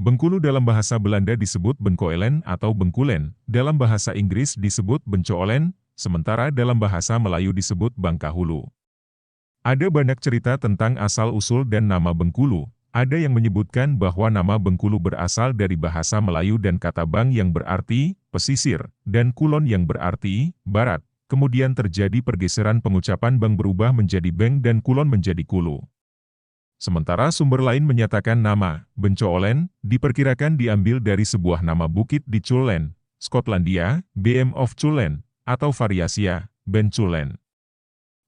Bengkulu dalam bahasa Belanda disebut Benkoelen atau Bengkulen, dalam bahasa Inggris disebut Bencoolen, sementara dalam bahasa Melayu disebut Bangkahulu. Ada banyak cerita tentang asal-usul dan nama Bengkulu. Ada yang menyebutkan bahwa nama Bengkulu berasal dari bahasa Melayu dan kata bang yang berarti pesisir, dan kulon yang berarti barat. Kemudian terjadi pergeseran pengucapan bang berubah menjadi beng dan kulon menjadi kulu. Sementara sumber lain menyatakan nama Bencoolen diperkirakan diambil dari sebuah nama bukit di Cullen, Skotlandia, BM of Cullen, atau variasia, Benculen.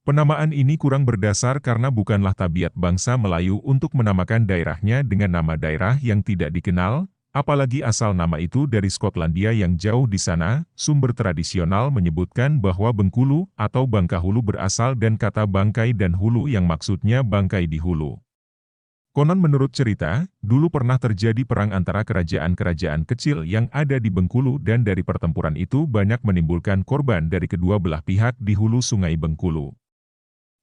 Penamaan ini kurang berdasar karena bukanlah tabiat bangsa Melayu untuk menamakan daerahnya dengan nama daerah yang tidak dikenal, apalagi asal nama itu dari Skotlandia yang jauh di sana. Sumber tradisional menyebutkan bahwa Bengkulu atau Bangkahulu berasal dan kata bangkai dan hulu yang maksudnya bangkai di hulu. Konon menurut cerita, dulu pernah terjadi perang antara kerajaan-kerajaan kecil yang ada di Bengkulu dan dari pertempuran itu banyak menimbulkan korban dari kedua belah pihak di hulu Sungai Bengkulu.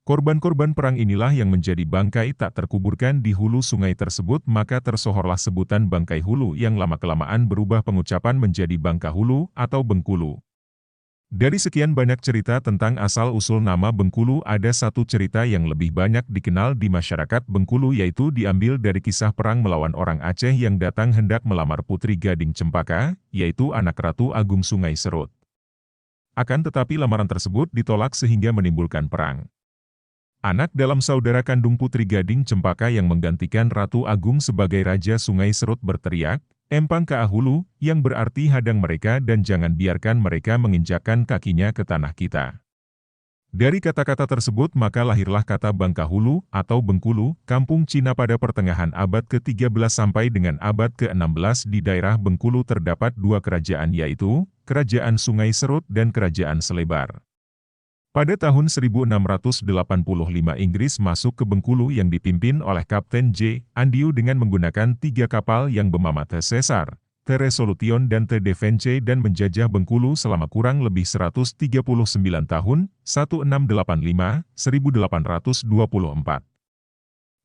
Korban-korban perang inilah yang menjadi bangkai tak terkuburkan di hulu sungai tersebut, maka tersohorlah sebutan bangkai hulu yang lama-kelamaan berubah pengucapan menjadi Bangkahulu atau Bengkulu. Dari sekian banyak cerita tentang asal-usul nama Bengkulu, ada satu cerita yang lebih banyak dikenal di masyarakat Bengkulu, yaitu diambil dari kisah perang melawan orang Aceh yang datang hendak melamar Putri Gading Cempaka, yaitu anak Ratu Agung Sungai Serut. Akan tetapi lamaran tersebut ditolak sehingga menimbulkan perang. Anak dalam saudara kandung Putri Gading Cempaka yang menggantikan Ratu Agung sebagai Raja Sungai Serut berteriak, "Empang ka hulu," yang berarti hadang mereka dan jangan biarkan mereka menginjakkan kakinya ke tanah kita. Dari kata-kata tersebut maka lahirlah kata Bangkahulu atau Bengkulu, kampung Cina pada pertengahan abad ke-13 sampai dengan abad ke-16. Di daerah Bengkulu terdapat dua kerajaan, yaitu Kerajaan Sungai Serut dan Kerajaan Selebar. Pada tahun 1685 Inggris masuk ke Bengkulu yang dipimpin oleh Kapten J. Andiu dengan menggunakan 3 kapal yang bernama The Cesar, The Resolution dan The Defence dan menjajah Bengkulu selama kurang lebih 139 tahun, 1685-1824.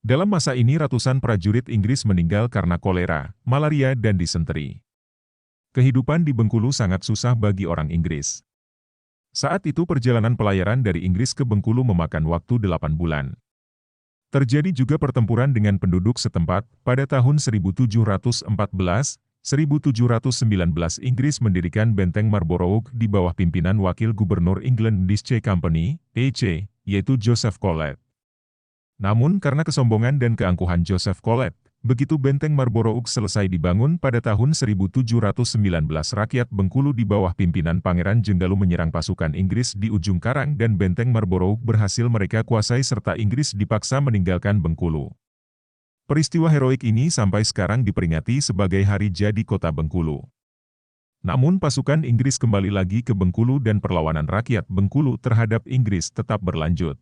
Dalam masa ini ratusan prajurit Inggris meninggal karena kolera, malaria dan disenteri. Kehidupan di Bengkulu sangat susah bagi orang Inggris. Saat itu perjalanan pelayaran dari Inggris ke Bengkulu memakan waktu 8 bulan. Terjadi juga pertempuran dengan penduduk setempat. Pada tahun 1714, 1719 Inggris mendirikan benteng Marlborough di bawah pimpinan wakil gubernur England East Company, EC, yaitu Joseph Collet. Namun karena kesombongan dan keangkuhan Joseph Collet, begitu benteng Marlborough selesai dibangun pada tahun 1719, rakyat Bengkulu di bawah pimpinan Pangeran Jenggalu menyerang pasukan Inggris di ujung karang dan benteng Marlborough berhasil mereka kuasai serta Inggris dipaksa meninggalkan Bengkulu. Peristiwa heroik ini sampai sekarang diperingati sebagai hari jadi kota Bengkulu. Namun pasukan Inggris kembali lagi ke Bengkulu dan perlawanan rakyat Bengkulu terhadap Inggris tetap berlanjut.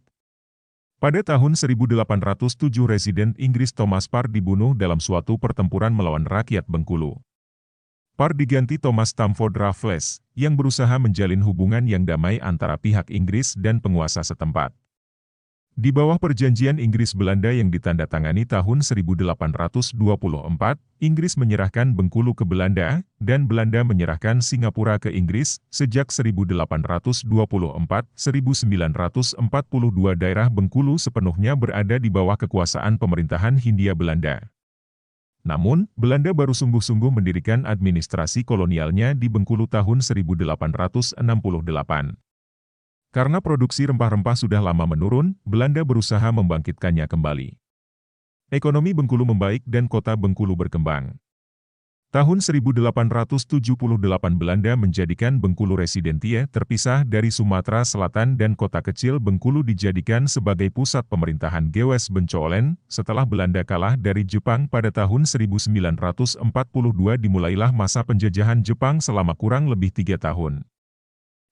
Pada tahun 1807 Residen Inggris Thomas Parr dibunuh dalam suatu pertempuran melawan rakyat Bengkulu. Parr diganti Thomas Stamford Raffles, yang berusaha menjalin hubungan yang damai antara pihak Inggris dan penguasa setempat. Di bawah perjanjian Inggris-Belanda yang ditandatangani tahun 1824, Inggris menyerahkan Bengkulu ke Belanda, dan Belanda menyerahkan Singapura ke Inggris. Sejak 1824, 1942 daerah Bengkulu sepenuhnya berada di bawah kekuasaan pemerintahan Hindia Belanda. Namun, Belanda baru sungguh-sungguh mendirikan administrasi kolonialnya di Bengkulu tahun 1868. Karena produksi rempah-rempah sudah lama menurun, Belanda berusaha membangkitkannya kembali. Ekonomi Bengkulu membaik dan kota Bengkulu berkembang. Tahun 1878 Belanda menjadikan Bengkulu residentie terpisah dari Sumatera Selatan dan kota kecil Bengkulu dijadikan sebagai pusat pemerintahan Gewes Bencoolen. Setelah Belanda kalah dari Jepang pada tahun 1942 dimulailah masa penjajahan Jepang selama kurang lebih 3 tahun.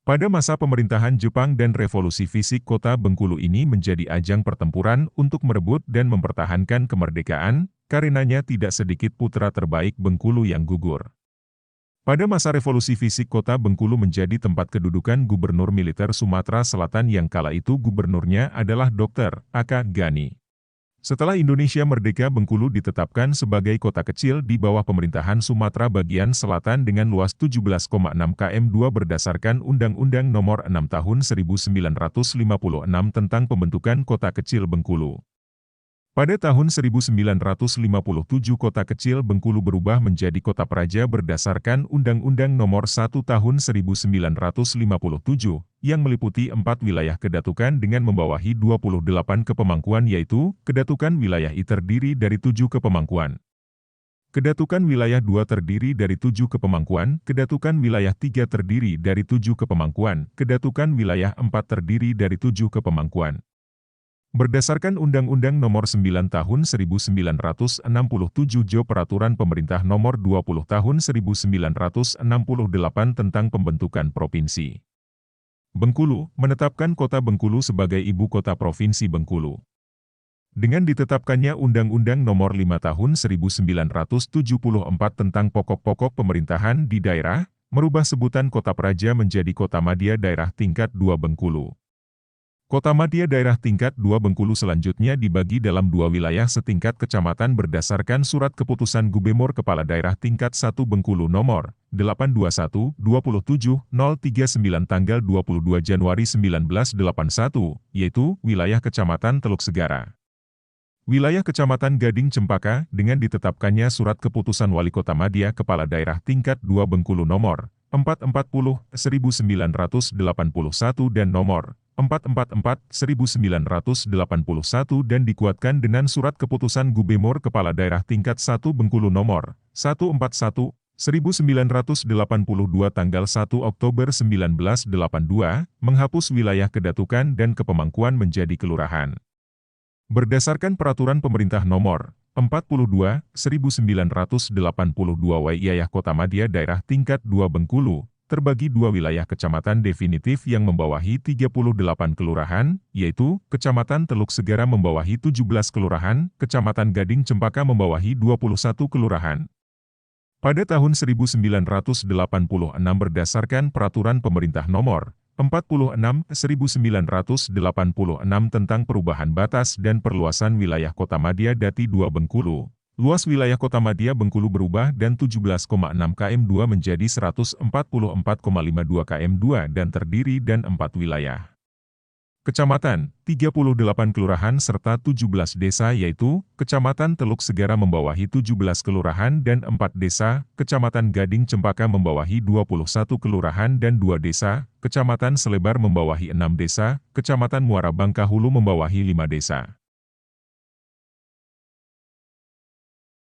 Pada masa pemerintahan Jepang dan revolusi fisik, kota Bengkulu ini menjadi ajang pertempuran untuk merebut dan mempertahankan kemerdekaan, karenanya tidak sedikit putra terbaik Bengkulu yang gugur. Pada masa revolusi fisik, kota Bengkulu menjadi tempat kedudukan gubernur militer Sumatera Selatan yang kala itu gubernurnya adalah Dr. A.K. Ghani. Setelah Indonesia merdeka, Bengkulu ditetapkan sebagai kota kecil di bawah pemerintahan Sumatera bagian Selatan dengan luas 17,6 km² berdasarkan Undang-Undang Nomor 6 Tahun 1956 tentang pembentukan Kota Kecil Bengkulu. Pada tahun 1957 kota kecil Bengkulu berubah menjadi kota praja berdasarkan Undang-Undang Nomor 1 Tahun 1957 yang meliputi 4 wilayah kedatukan dengan membawahi 28 kepemangkuan, yaitu Kedatukan Wilayah I terdiri dari 7 kepemangkuan. Kedatukan Wilayah 2 terdiri dari 7 kepemangkuan, Kedatukan Wilayah 3 terdiri dari 7 kepemangkuan, Kedatukan Wilayah 4 terdiri dari 7 kepemangkuan. Berdasarkan Undang-Undang Nomor 9 Tahun 1967 Jo Peraturan Pemerintah Nomor 20 Tahun 1968 tentang pembentukan provinsi Bengkulu, menetapkan Kota Bengkulu sebagai Ibu Kota Provinsi Bengkulu. Dengan ditetapkannya Undang-Undang Nomor 5 Tahun 1974 tentang pokok-pokok pemerintahan di daerah, merubah sebutan Kota Praja menjadi Kota Madya Daerah Tingkat 2 Bengkulu. Kota Madya Daerah Tingkat 2 Bengkulu selanjutnya dibagi dalam 2 wilayah setingkat kecamatan berdasarkan Surat Keputusan Gubernur Kepala Daerah Tingkat 1 Bengkulu Nomor 821/27039 tanggal 22 Januari 1981, yaitu wilayah Kecamatan Teluk Segara. Wilayah Kecamatan Gading Cempaka dengan ditetapkannya Surat Keputusan Wali Kota Madya Kepala Daerah Tingkat 2 Bengkulu Nomor 440/1981 dan Nomor 444/1981 dan dikuatkan dengan Surat Keputusan Gubernur Kepala Daerah Tingkat 1 Bengkulu Nomor 141/1982 tanggal 1 Oktober 1982, menghapus wilayah kedatukan dan kepemangkuan menjadi kelurahan. Berdasarkan Peraturan Pemerintah Nomor 42/1982 Wilayah Kota Madya Daerah Tingkat 2 Bengkulu terbagi 2 wilayah kecamatan definitif yang membawahi 38 kelurahan, yaitu Kecamatan Teluk Segara membawahi 17 kelurahan, Kecamatan Gading Cempaka membawahi 21 kelurahan. Pada tahun 1986 berdasarkan Peraturan Pemerintah Nomor 46/1986 tentang perubahan batas dan perluasan wilayah Kota Madya Dati 2 Bengkulu, luas wilayah Kota Madya Bengkulu berubah dan 17,6 km² menjadi 144,52 km² dan terdiri dan 4 wilayah kecamatan, 38 kelurahan serta 17 desa, yaitu Kecamatan Teluk Segara membawahi 17 kelurahan dan 4 desa, Kecamatan Gading Cempaka membawahi 21 kelurahan dan 2 desa, Kecamatan Selebar membawahi 6 desa, Kecamatan Muara Bangka Hulu membawahi 5 desa.